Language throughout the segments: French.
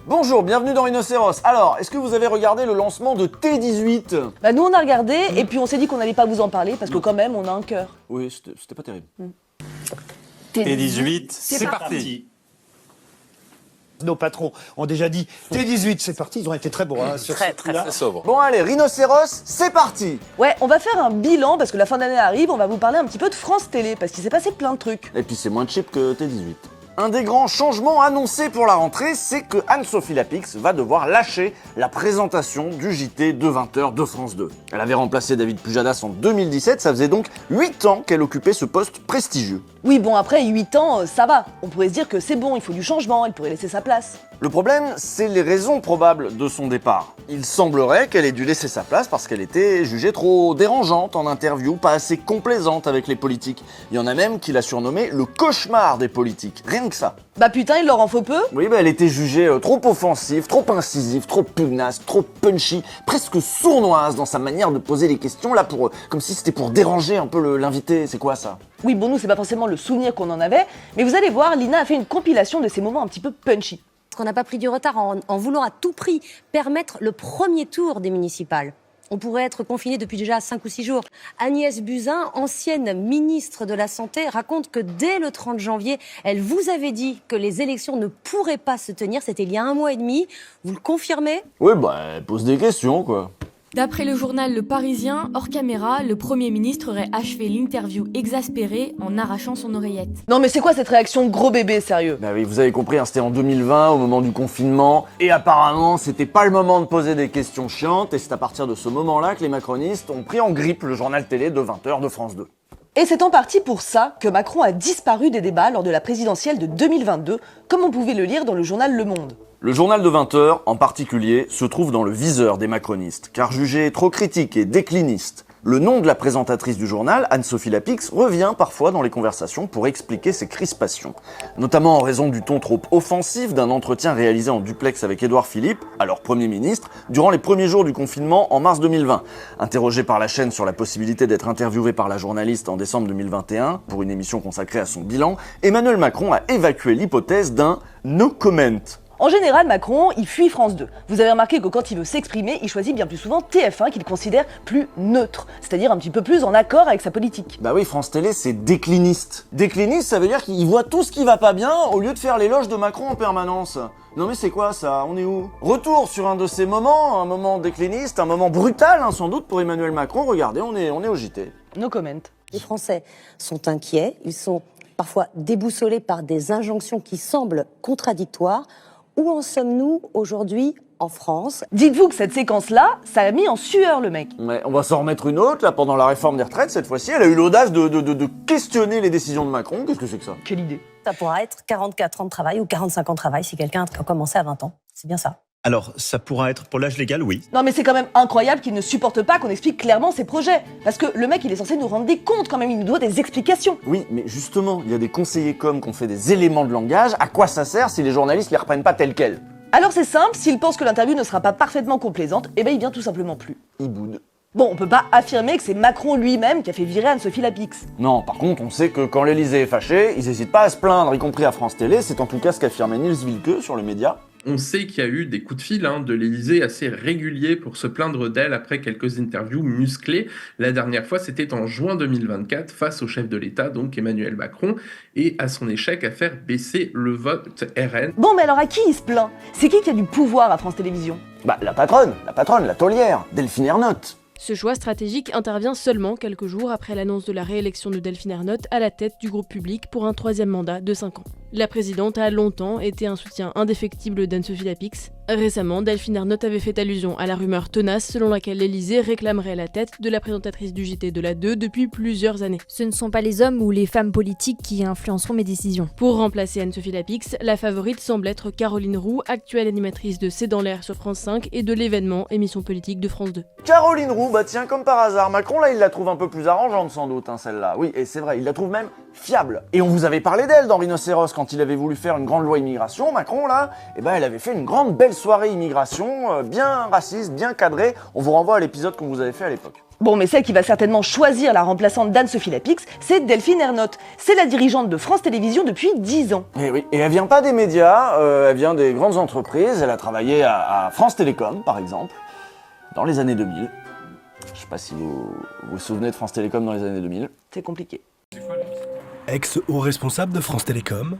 Bonjour, bienvenue dans Rhinocéros. Alors, est-ce que vous avez regardé le lancement de T18 ? Bah nous on a regardé et puis on s'est dit qu'on n'allait pas vous en parler parce que quand même on a un cœur. Oui, c'était pas terrible. T18, c'est parti. Nos patrons ont déjà dit T18, c'est parti. Ils ont été très bons sur ce coup-là. Très sobre. Bon allez, Rhinocéros, c'est parti. Ouais, on va faire un bilan parce que la fin d'année arrive, on va vous parler un petit peu de France Télé parce qu'il s'est passé plein de trucs. Et puis c'est moins cheap que T18. Un des grands changements annoncés pour la rentrée, c'est que Anne-Sophie Lapix va devoir lâcher la présentation du JT de 20h de France 2. Elle avait remplacé David Pujadas en 2017, ça faisait donc 8 ans qu'elle occupait ce poste prestigieux. Oui bon après 8 ans ça va, on pourrait se dire que c'est bon, il faut du changement, elle pourrait laisser sa place. Le problème, c'est les raisons probables de son départ. Il semblerait qu'elle ait dû laisser sa place parce qu'elle était jugée trop dérangeante en interview, pas assez complaisante avec les politiques. Il y en a même qui l'a surnommée le cauchemar des politiques, rien que ça. Bah putain il leur en faut peu. Oui, elle était jugée trop offensive, trop incisive, trop pugnace, trop punchy, presque sournoise dans sa manière de poser les questions, là, comme si c'était pour déranger un peu l'invité. C'est quoi ça ? Oui bon nous c'est pas forcément le souvenir qu'on en avait, mais vous allez voir, Lina a fait une compilation de ces moments un petit peu punchy. Qu'on n'a pas pris du retard en voulant à tout prix permettre le premier tour des municipales. On pourrait être confiné depuis déjà 5 ou 6 jours. Agnès Buzyn, ancienne ministre de la Santé, raconte que dès le 30 janvier, elle vous avait dit que les élections ne pourraient pas se tenir. C'était il y a 1 mois et demi. Vous le confirmez ? Oui, elle pose des questions, quoi. D'après le journal Le Parisien, hors caméra, le Premier ministre aurait achevé l'interview exaspéré en arrachant son oreillette. Non mais c'est quoi cette réaction de gros bébé, sérieux ? Bah oui, vous avez compris, c'était en 2020, au moment du confinement, et apparemment, c'était pas le moment de poser des questions chiantes, et c'est à partir de ce moment-là que les macronistes ont pris en grippe le journal télé de 20h de France 2. Et c'est en partie pour ça que Macron a disparu des débats lors de la présidentielle de 2022, comme on pouvait le lire dans le journal Le Monde. Le journal de 20h, en particulier, se trouve dans le viseur des macronistes, car jugé trop critique et décliniste. Le nom de la présentatrice du journal, Anne-Sophie Lapix, revient parfois dans les conversations pour expliquer ses crispations. Notamment en raison du ton trop offensif d'un entretien réalisé en duplex avec Édouard Philippe, alors Premier ministre, durant les premiers jours du confinement en mars 2020. Interrogé par la chaîne sur la possibilité d'être interviewé par la journaliste en décembre 2021 pour une émission consacrée à son bilan, Emmanuel Macron a évacué l'hypothèse d'un « no comment ». En général, Macron, il fuit France 2. Vous avez remarqué que quand il veut s'exprimer, il choisit bien plus souvent TF1 qu'il considère plus neutre, c'est-à-dire un petit peu plus en accord avec sa politique. Bah oui, France Télé, c'est décliniste. Décliniste, ça veut dire qu'il voit tout ce qui va pas bien au lieu de faire l'éloge de Macron en permanence. Non mais c'est quoi ça ? On est où ? Retour sur un de ces moments, un moment décliniste, un moment brutal sans doute pour Emmanuel Macron. Regardez, on est au JT. No comment. Les Français sont inquiets, ils sont parfois déboussolés par des injonctions qui semblent contradictoires. Où en sommes-nous aujourd'hui en France ? Dites-vous que cette séquence-là, ça a mis en sueur le mec. Ouais, on va s'en remettre une autre, là, pendant la réforme des retraites, cette fois-ci. Elle a eu l'audace de questionner les décisions de Macron. Qu'est-ce que c'est que ça ? Quelle idée. Ça pourra être 44 ans de travail ou 45 ans de travail si quelqu'un a commencé à 20 ans. C'est bien ça. Alors, ça pourra être pour l'âge légal, oui. Non mais c'est quand même incroyable qu'il ne supporte pas qu'on explique clairement ses projets. Parce que le mec, il est censé nous rendre des comptes quand même, il nous doit des explications. Oui, mais justement, il y a des conseillers com qui ont fait des éléments de langage. À quoi ça sert si les journalistes les reprennent pas tels quels ? Alors c'est simple, s'il pense que l'interview ne sera pas parfaitement complaisante, eh ben il vient tout simplement plus. Il boude. Bon, on peut pas affirmer que c'est Macron lui-même qui a fait virer Anne-Sophie Lapix. Non, par contre, on sait que quand l'Elysée est fâché, ils hésitent pas à se plaindre, y compris à France Télé. C'est en tout cas ce qu'affirmait Niels Wilke sur le média. On sait qu'il y a eu des coups de fil de l'Élysée assez réguliers pour se plaindre d'elle après quelques interviews musclées. La dernière fois, c'était en juin 2024, face au chef de l'État, donc Emmanuel Macron, et à son échec à faire baisser le vote RN. Bon, mais alors à qui il se plaint ? C'est qui a du pouvoir à France Télévisions ? Bah, la patronne, la taulière, Delphine Ernotte. Ce choix stratégique intervient seulement quelques jours après l'annonce de la réélection de Delphine Ernotte à la tête du groupe public pour un 3e mandat de 5 ans. La présidente a longtemps été un soutien indéfectible d'Anne-Sophie Lapix. Récemment, Delphine Ernotte avait fait allusion à la rumeur tenace selon laquelle l'Élysée réclamerait la tête de la présentatrice du JT de la 2 depuis plusieurs années. Ce ne sont pas les hommes ou les femmes politiques qui influenceront mes décisions. Pour remplacer Anne-Sophie Lapix, la favorite semble être Caroline Roux, actuelle animatrice de C'est dans l'air sur France 5 et de l'événement émission politique de France 2. Caroline Roux, bah tiens, comme par hasard, Macron là il la trouve un peu plus arrangeante sans doute, celle-là. Oui, et c'est vrai, il la trouve même fiable. Et on vous avait parlé d'elle dans Rhinocéros quand il avait voulu faire une grande loi immigration, Macron là, et ben elle avait fait une grande belle soirée immigration, bien raciste, bien cadrée. On vous renvoie à l'épisode qu'on vous avait fait à l'époque. Bon, mais celle qui va certainement choisir la remplaçante d'Anne-Sophie Lapix, c'est Delphine Ernotte. C'est la dirigeante de France Télévisions depuis 10 ans. Et oui, et elle vient pas des médias, elle vient des grandes entreprises. Elle a travaillé à France Télécom, par exemple, dans les années 2000. Je sais pas si vous vous souvenez de France Télécom dans les années 2000. C'est compliqué. Ex-haut responsable de France Télécom,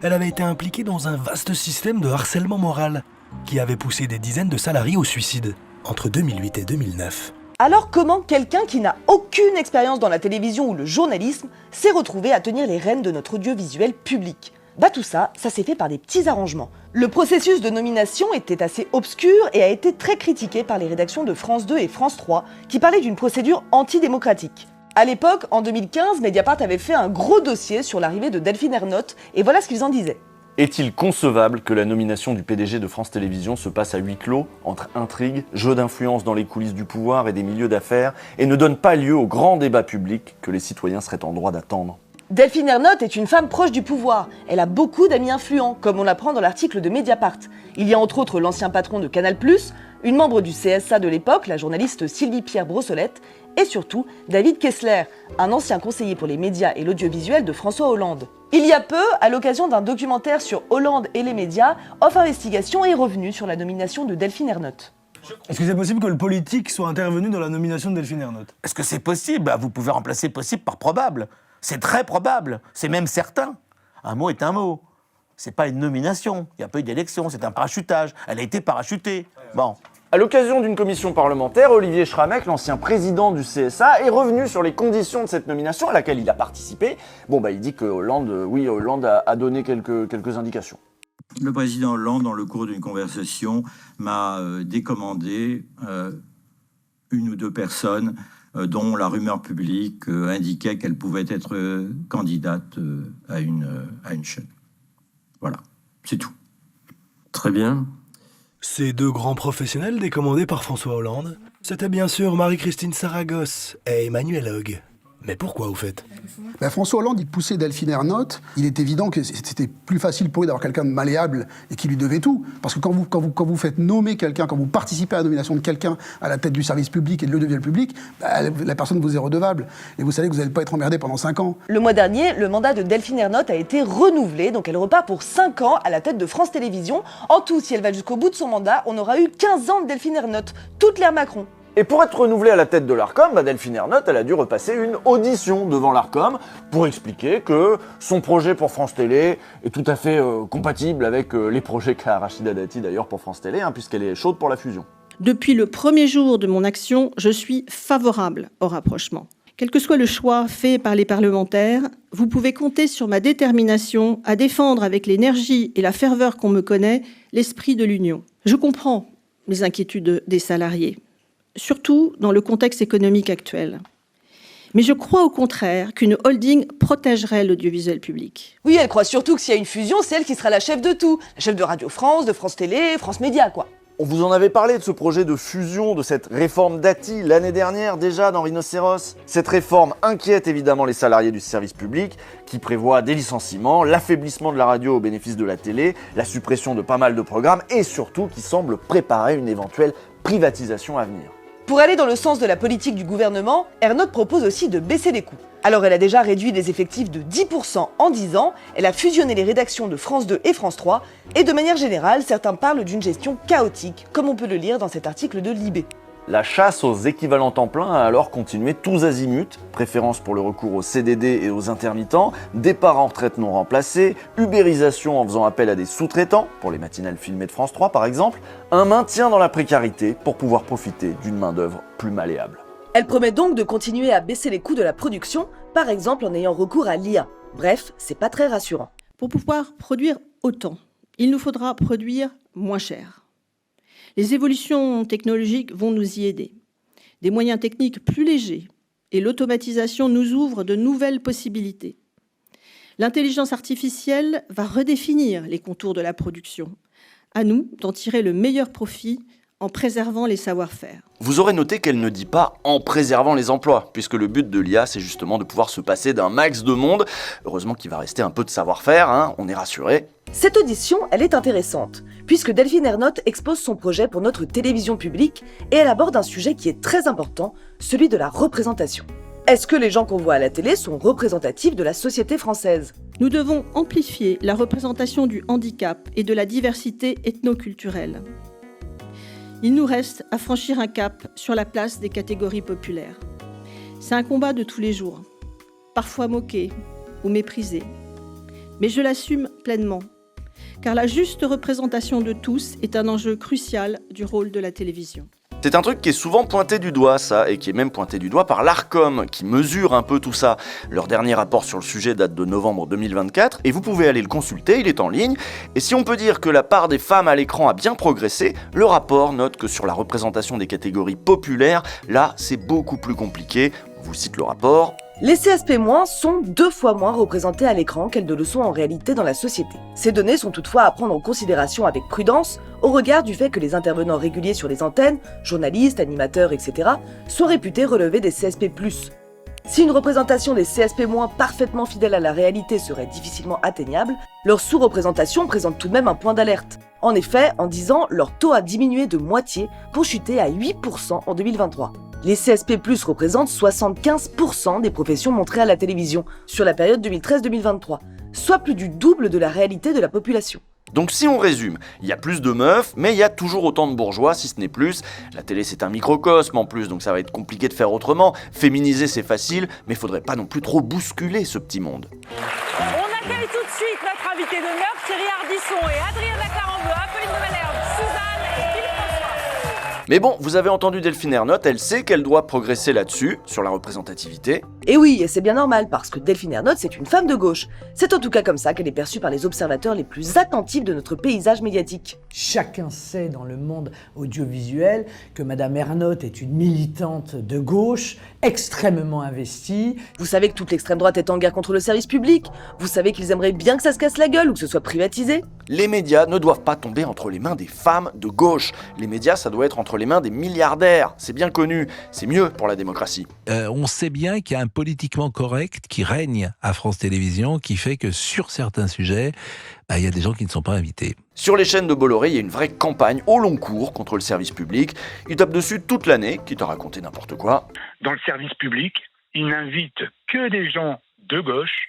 elle avait été impliquée dans un vaste système de harcèlement moral qui avait poussé des dizaines de salariés au suicide entre 2008 et 2009. Alors comment quelqu'un qui n'a aucune expérience dans la télévision ou le journalisme s'est retrouvé à tenir les rênes de notre audiovisuel public ? Bah tout ça s'est fait par des petits arrangements. Le processus de nomination était assez obscur et a été très critiqué par les rédactions de France 2 et France 3 qui parlaient d'une procédure antidémocratique. À l'époque, en 2015, Mediapart avait fait un gros dossier sur l'arrivée de Delphine Ernotte et voilà ce qu'ils en disaient. Est-il concevable que la nomination du PDG de France Télévisions se passe à huis clos, entre intrigues, jeux d'influence dans les coulisses du pouvoir et des milieux d'affaires, et ne donne pas lieu au grand débat public que les citoyens seraient en droit d'attendre ? Delphine Ernotte est une femme proche du pouvoir. Elle a beaucoup d'amis influents, comme on l'apprend dans l'article de Mediapart. Il y a entre autres l'ancien patron de Canal+, une membre du CSA de l'époque, la journaliste Sylvie-Pierre Brossolette, et surtout David Kessler, un ancien conseiller pour les médias et l'audiovisuel de François Hollande. Il y a peu, à l'occasion d'un documentaire sur Hollande et les médias, Off Investigation est revenu sur la nomination de Delphine Ernotte. Est-ce que c'est possible que le politique soit intervenu dans la nomination de Delphine Ernotte ? Est-ce que c'est possible ? Vous pouvez remplacer possible par probable. C'est très probable, c'est même certain. Un mot est un mot. C'est pas une nomination, il n'y a pas eu d'élection, c'est un parachutage. Elle a été parachutée. Bon. À l'occasion d'une commission parlementaire, Olivier Schramek, l'ancien président du CSA, est revenu sur les conditions de cette nomination à laquelle il a participé. Il dit que Hollande a donné quelques indications. Le président Hollande, dans le cours d'une conversation, m'a décommandé une ou deux personnes dont la rumeur publique indiquait qu'elle pouvait être candidate à une chaîne. Voilà, c'est tout. Très bien. Ces deux grands professionnels décommandés par François Hollande, c'était bien sûr Marie-Christine Saragosse et Emmanuel Hogue. Mais pourquoi, au fait ? François Hollande, il poussait Delphine Ernotte. Il est évident que c'était plus facile pour lui d'avoir quelqu'un de malléable et qui lui devait tout. Parce que quand vous faites nommer quelqu'un, quand vous participez à la nomination de quelqu'un à la tête du service public et de l'audiovisuel public, la personne vous est redevable. Et vous savez que vous n'allez pas être emmerdé pendant 5 ans. Le mois dernier, le mandat de Delphine Ernotte a été renouvelé, donc elle repart pour 5 ans à la tête de France Télévisions. En tout, si elle va jusqu'au bout de son mandat, on aura eu 15 ans de Delphine Ernotte, toute l'ère Macron. Et pour être renouvelée à la tête de l'Arcom, Delphine Ernotte, elle a dû repasser une audition devant l'Arcom pour expliquer que son projet pour France Télé est tout à fait compatible avec les projets qu'a Rachida Dati d'ailleurs pour France Télé, puisqu'elle est chaude pour la fusion. Depuis le premier jour de mon action, je suis favorable au rapprochement. Quel que soit le choix fait par les parlementaires, vous pouvez compter sur ma détermination à défendre avec l'énergie et la ferveur qu'on me connaît l'esprit de l'Union. Je comprends les inquiétudes des salariés, surtout dans le contexte économique actuel. Mais je crois au contraire qu'une holding protégerait l'audiovisuel public. Oui, elle croit surtout que s'il y a une fusion, c'est elle qui sera la chef de tout. La chef de Radio France, de France Télé, France Média, quoi. On vous en avait parlé de ce projet de fusion, de cette réforme Dati l'année dernière déjà dans Rhinocéros. Cette réforme inquiète évidemment les salariés du service public qui prévoit des licenciements, l'affaiblissement de la radio au bénéfice de la télé, la suppression de pas mal de programmes et surtout qui semble préparer une éventuelle privatisation à venir. Pour aller dans le sens de la politique du gouvernement, Ernotte propose aussi de baisser les coûts. Alors elle a déjà réduit les effectifs de 10% en 10 ans, elle a fusionné les rédactions de France 2 et France 3, et de manière générale, certains parlent d'une gestion chaotique, comme on peut le lire dans cet article de Libé. La chasse aux équivalents temps plein a alors continué tous azimuts, préférence pour le recours aux CDD et aux intermittents, départ en retraite non remplacé, ubérisation en faisant appel à des sous-traitants, pour les matinales filmées de France 3 par exemple, un maintien dans la précarité pour pouvoir profiter d'une main-d'œuvre plus malléable. Elle promet donc de continuer à baisser les coûts de la production, par exemple en ayant recours à l'IA. Bref, c'est pas très rassurant. Pour pouvoir produire autant, il nous faudra produire moins cher. Les évolutions technologiques vont nous y aider. Des moyens techniques plus légers et l'automatisation nous ouvrent de nouvelles possibilités. L'intelligence artificielle va redéfinir les contours de la production. À nous d'en tirer le meilleur profit en préservant les savoir-faire. Vous aurez noté qu'elle ne dit pas « en préservant les emplois », puisque le but de l'IA, c'est justement de pouvoir se passer d'un max de monde. Heureusement qu'il va rester un peu de savoir-faire, hein, on est rassuré. Cette audition, elle est intéressante, puisque Delphine Ernotte expose son projet pour notre télévision publique et elle aborde un sujet qui est très important, celui de la représentation. Est-ce que les gens qu'on voit à la télé sont représentatifs de la société française ? Nous devons amplifier la représentation du handicap et de la diversité ethnoculturelle. Il nous reste à franchir un cap sur la place des catégories populaires. C'est un combat de tous les jours, parfois moqué ou méprisé. Mais je l'assume pleinement, car la juste représentation de tous est un enjeu crucial du rôle de la télévision. C'est un truc qui est souvent pointé du doigt, ça, et qui est même pointé du doigt par l'Arcom, qui mesure un peu tout ça. Leur dernier rapport sur le sujet date de novembre 2024, et vous pouvez aller le consulter, il est en ligne. Et si on peut dire que la part des femmes à l'écran a bien progressé, le rapport note que sur la représentation des catégories populaires, là, c'est beaucoup plus compliqué. On vous cite le rapport. Les CSP- sont 2 fois moins représentés à l'écran qu'elles ne le sont en réalité dans la société. Ces données sont toutefois à prendre en considération avec prudence au regard du fait que les intervenants réguliers sur les antennes, journalistes, animateurs, etc., sont réputés relever des CSP+. Si une représentation des CSP- parfaitement fidèle à la réalité serait difficilement atteignable, leur sous-représentation présente tout de même un point d'alerte. En effet, en 10 ans, leur taux a diminué de moitié pour chuter à 8% en 2023. Les CSP+ représentent 75% des professions montrées à la télévision sur la période 2013-2023, soit plus du double de la réalité de la population. Donc si on résume, il y a plus de meufs, mais il y a toujours autant de bourgeois, si ce n'est plus. La télé c'est un microcosme en plus, donc ça va être compliqué de faire autrement. Féminiser c'est facile, mais faudrait pas non plus trop bousculer ce petit monde. On accueille tout de suite notre invité d'honneur, Thierry Ardisson et Adriana Carambeu, Apolline de Malherbe, Suzanne et Philippe François. Mais bon, vous avez entendu Delphine Ernotte, elle sait qu'elle doit progresser là-dessus, sur la représentativité. Et oui, et c'est bien normal, parce que Delphine Ernotte, c'est une femme de gauche. C'est en tout cas comme ça qu'elle est perçue par les observateurs les plus attentifs de notre paysage médiatique. Chacun sait dans le monde audiovisuel que Madame Ernotte est une militante de gauche, extrêmement investie. Vous savez que toute l'extrême droite est en guerre contre le service public. Vous savez qu'ils aimeraient bien que ça se casse la gueule ou que ce soit privatisé. Les médias ne doivent pas tomber entre les mains des femmes de gauche. Les médias, ça doit être entre les mains des milliardaires. C'est bien connu, c'est mieux pour la démocratie. On sait bien qu'il y a un politiquement correct qui règne à France Télévisions, qui fait que sur certains sujets, il y a des gens qui ne sont pas invités. Sur les chaînes de Bolloré, il y a une vraie campagne au long cours contre le service public. Ils tapent dessus toute l'année, quitte à raconter n'importe quoi. Dans le service public, ils n'invitent que des gens de gauche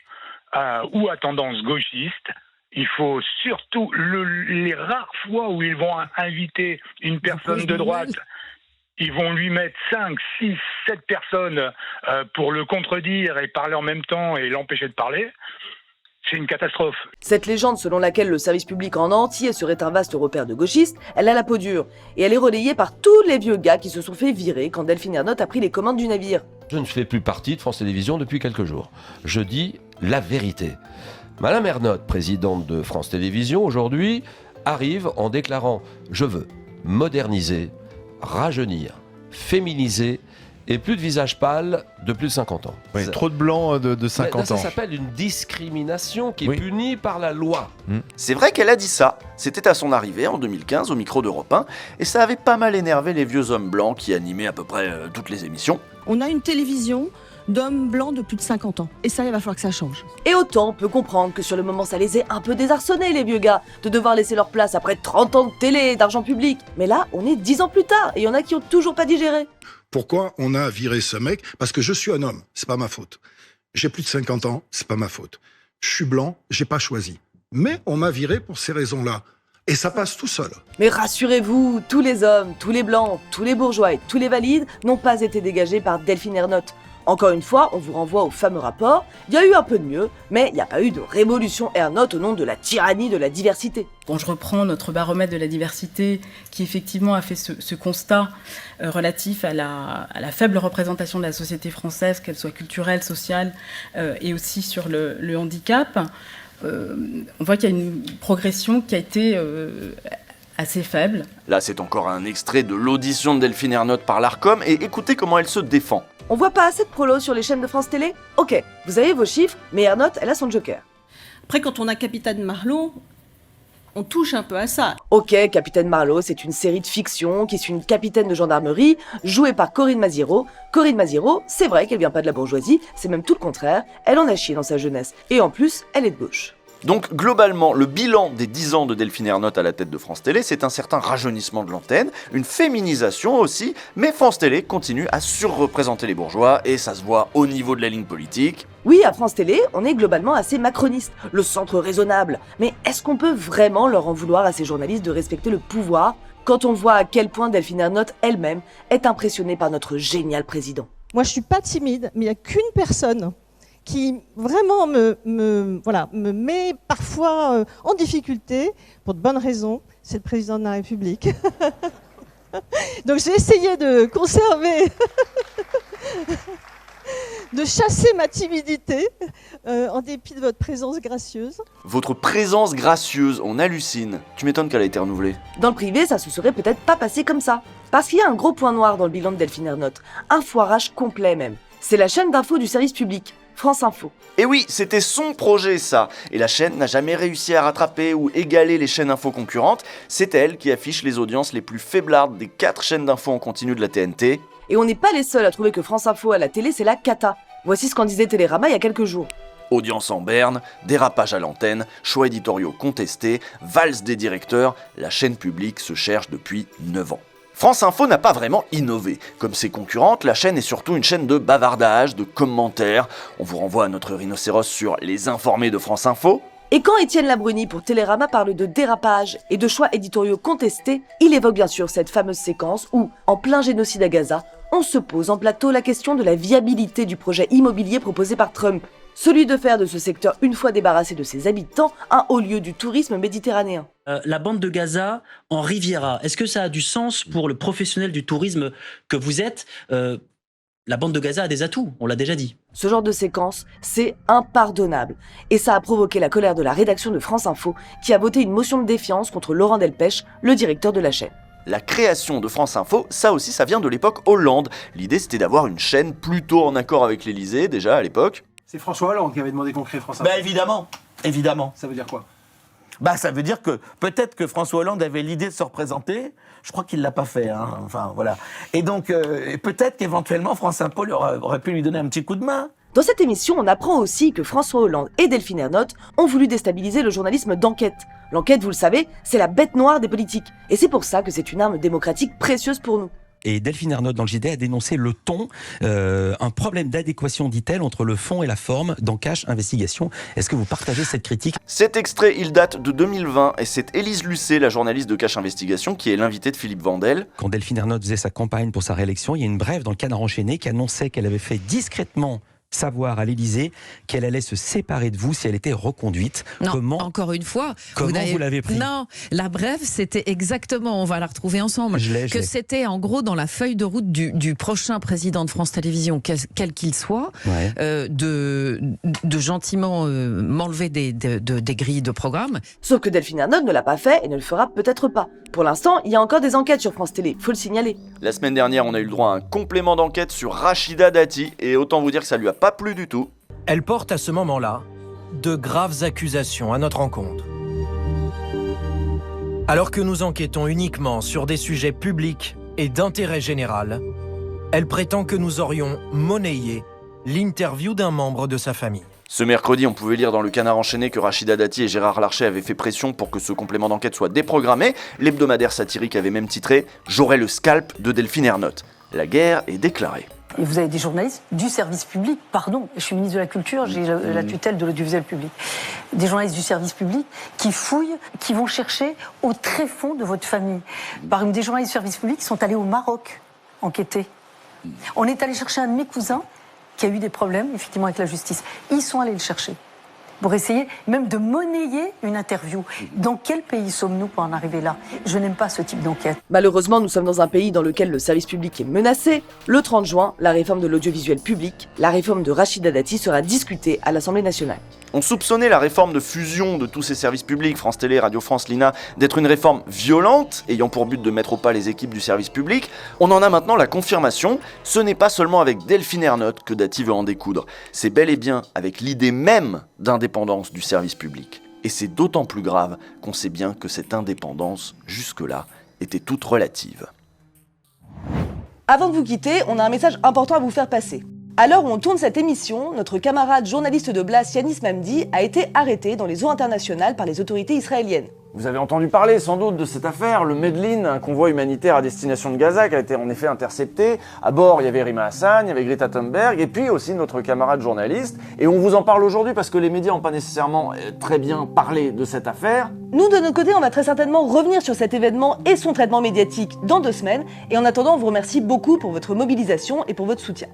ou à tendance gauchiste. Il faut surtout, les rares fois où ils vont inviter une personne de droite, ils vont lui mettre 5, 6, 7 personnes pour le contredire et parler en même temps et l'empêcher de parler. C'est une catastrophe. Cette légende selon laquelle le service public en entier serait un vaste repère de gauchistes, elle a la peau dure. Et elle est relayée par tous les vieux gars qui se sont fait virer quand Delphine Ernotte a pris les commandes du navire. Je ne fais plus partie de France Télévisions depuis quelques jours. Je dis la vérité. Madame Ernotte, présidente de France Télévisions, aujourd'hui, arrive en déclarant « Je veux moderniser, rajeunir, féminiser et plus de visage pâle de plus de 50 ans. » Oui, trop de blancs de 50 ça ans. Ça s'appelle une discrimination qui est punie par la loi. C'est vrai qu'elle a dit ça. C'était à son arrivée en 2015 au micro d'Europe 1 et ça avait pas mal énervé les vieux hommes blancs qui animaient à peu près toutes les émissions. On a une télévision d'hommes blancs de plus de 50 ans. Et ça, il va falloir que ça change. Et autant on peut comprendre que sur le moment ça les ait un peu désarçonnés les vieux gars, de devoir laisser leur place après 30 ans de télé et d'argent public. Mais là, on est 10 ans plus tard et il y en a qui ont toujours pas digéré. Pourquoi on a viré ce mec? Parce que je suis un homme, c'est pas ma faute. J'ai plus de 50 ans, c'est pas ma faute. Je suis blanc, j'ai pas choisi. Mais on m'a viré pour ces raisons-là. Et ça passe tout seul. Mais rassurez-vous, tous les hommes, tous les blancs, tous les bourgeois et tous les valides n'ont pas été dégagés par Delphine Ernotte. Encore une fois, on vous renvoie au fameux rapport. Il y a eu un peu de mieux, mais il n'y a pas eu de révolution Ernotte au nom de la tyrannie de la diversité. Bon, je reprends notre baromètre de la diversité qui effectivement a fait ce constat relatif à la faible représentation de la société française, qu'elle soit culturelle, sociale et aussi sur le handicap. On voit qu'il y a une progression qui a été assez faible. Là, c'est encore un extrait de l'audition de Delphine Ernotte par l'Arcom et écoutez comment elle se défend. On voit pas assez de prolos sur les chaînes de France Télé? Ok, vous avez vos chiffres, mais Ernotte, elle a son joker. Après, quand on a Capitaine Marlowe, On touche un peu à ça. Ok, Capitaine Marlowe, c'est une série de fiction qui suit une capitaine de gendarmerie jouée par Corinne Maziero. Corinne Maziero, c'est vrai qu'elle vient pas de la bourgeoisie, c'est même tout le contraire, elle en a chié dans sa jeunesse. Et en plus, elle est de gauche. Donc globalement, le bilan des 10 ans de Delphine Ernotte à la tête de France Télé, c'est un certain rajeunissement de l'antenne, une féminisation aussi, mais France Télé continue à surreprésenter les bourgeois, et ça se voit au niveau de la ligne politique. Oui, à France Télé, on est globalement assez macroniste, le centre raisonnable. Mais est-ce qu'on peut vraiment leur en vouloir à ces journalistes de respecter le pouvoir quand on voit à quel point Delphine Ernotte elle-même est impressionnée par notre génial président? Moi, je suis pas timide, mais il n'y a qu'une personne qui vraiment me met parfois en difficulté, pour de bonnes raisons, c'est le président de la République. Donc j'ai essayé de conserver, de chasser ma timidité, en dépit de votre présence gracieuse. Votre présence gracieuse, on hallucine. Tu m'étonnes qu'elle a été renouvelée. Dans le privé, ça se serait peut-être pas passé comme ça. Parce qu'il y a un gros point noir dans le bilan de Delphine Ernotte, un foirage complet même. C'est la chaîne d'info du service public, France Info. Et oui, c'était son projet ça, et la chaîne n'a jamais réussi à rattraper ou égaler les chaînes info concurrentes, c'est elle qui affiche les audiences les plus faiblardes des 4 chaînes d'info en continu de la TNT. Et on n'est pas les seuls à trouver que France Info à la télé c'est la cata. Voici ce qu'en disait Télérama il y a quelques jours. Audience en berne, dérapage à l'antenne, choix éditoriaux contestés, valse des directeurs, la chaîne publique se cherche depuis 9 ans. France Info n'a pas vraiment innové. Comme ses concurrentes, la chaîne est surtout une chaîne de bavardage, de commentaires. On vous renvoie à notre rhinocéros sur Les Informés de France Info. Et quand Étienne Labruni pour Télérama parle de dérapage et de choix éditoriaux contestés, il évoque bien sûr cette fameuse séquence où, en plein génocide à Gaza, on se pose en plateau la question de la viabilité du projet immobilier proposé par Trump. Celui de faire de ce secteur, une fois débarrassé de ses habitants, un haut lieu du tourisme méditerranéen. La bande de Gaza en Riviera, est-ce que ça a du sens pour le professionnel du tourisme que vous êtes? La bande de Gaza a des atouts, on l'a déjà dit. Ce genre de séquence, c'est impardonnable. Et ça a provoqué la colère de la rédaction de France Info, qui a voté une motion de défiance contre Laurent Delpech, le directeur de la chaîne. La création de France Info, ça aussi, ça vient de l'époque Hollande. L'idée, c'était d'avoir une chaîne plutôt en accord avec l'Élysée, déjà à l'époque. C'est François Hollande qui avait demandé qu'on crée France Info. Bah évidemment. Ça veut dire quoi? Bah ça veut dire que peut-être que François Hollande avait l'idée de se représenter. Je crois qu'il l'a pas fait, hein. Enfin voilà. Et donc peut-être qu'éventuellement France Info aurait pu lui donner un petit coup de main. Dans cette émission, on apprend aussi que François Hollande et Delphine Ernotte ont voulu déstabiliser le journalisme d'enquête. L'enquête, vous le savez, c'est la bête noire des politiques. Et c'est pour ça que c'est une arme démocratique précieuse pour nous. Et Delphine Ernotte dans le JDD a dénoncé le ton, un problème d'adéquation, dit-elle, entre le fond et la forme dans Cache Investigation. Est-ce que vous partagez cette critique? Cet extrait, il date de 2020 et c'est Élise Lucet, la journaliste de Cache Investigation, qui est l'invitée de Philippe Vandel. Quand Delphine Ernotte faisait sa campagne pour sa réélection, il y a une brève dans le Canard enchaîné qui annonçait qu'elle avait fait discrètement savoir à l'Élysée qu'elle allait se séparer de vous si elle était reconduite. Non, encore une fois, vous l'avez pris? Non, la brève, c'était exactement, on va la retrouver ensemble, c'était en gros dans la feuille de route du prochain président de France Télévisions, quel qu'il soit, de gentiment m'enlever des grilles de programme. Sauf que Delphine Ernotte ne l'a pas fait et ne le fera peut-être pas. Pour l'instant, il y a encore des enquêtes sur France Télé, faut le signaler. La semaine dernière, on a eu le droit à un complément d'enquête sur Rachida Dati, et autant vous dire que ça lui a pas plu du tout. Elle porte à ce moment-là de graves accusations à notre encontre. Alors que nous enquêtons uniquement sur des sujets publics et d'intérêt général, elle prétend que nous aurions monnayé l'interview d'un membre de sa famille. Ce mercredi, on pouvait lire dans le Canard enchaîné que Rachida Dati et Gérard Larcher avaient fait pression pour que ce complément d'enquête soit déprogrammé. L'hebdomadaire satirique avait même titré « J'aurai le scalp de Delphine Ernotte ». La guerre est déclarée. Et vous avez des journalistes du service public, pardon, je suis ministre de la Culture, j'ai la tutelle de l'audiovisuel public. Des journalistes du service public qui fouillent, qui vont chercher au tréfonds de votre famille. Par exemple, des journalistes du service public qui sont allés au Maroc enquêter. On est allé chercher un de mes cousins qui a eu des problèmes, effectivement, avec la justice. Ils sont allés le chercher pour essayer même de monnayer une interview. Dans quel pays sommes-nous pour en arriver là? Je n'aime pas ce type d'enquête. Malheureusement, nous sommes dans un pays dans lequel le service public est menacé. Le 30 juin, la réforme de l'audiovisuel public, la réforme de Rachida Dati sera discutée à l'Assemblée nationale. On soupçonnait la réforme de fusion de tous ces services publics, France Télé, Radio France, l'INA, d'être une réforme violente, ayant pour but de mettre au pas les équipes du service public. On en a maintenant la confirmation. Ce n'est pas seulement avec Delphine Ernotte que Dati veut en découdre. C'est bel et bien avec l'idée même d'indépendance du service public. Et c'est d'autant plus grave qu'on sait bien que cette indépendance, jusque-là, était toute relative. Avant de vous quitter, on a un message important à vous faire passer. À l'heure où on tourne cette émission, notre camarade journaliste de Blas, Yanis Mamdi, a été arrêté dans les eaux internationales par les autorités israéliennes. Vous avez entendu parler sans doute de cette affaire, le Medlin, un convoi humanitaire à destination de Gaza qui a été en effet intercepté. À bord, il y avait Rima Hassan, il y avait Greta Thunberg et puis aussi notre camarade journaliste. Et on vous en parle aujourd'hui parce que les médias n'ont pas nécessairement très bien parlé de cette affaire. Nous, de notre côté, on va très certainement revenir sur cet événement et son traitement médiatique dans 2 semaines. Et en attendant, on vous remercie beaucoup pour votre mobilisation et pour votre soutien.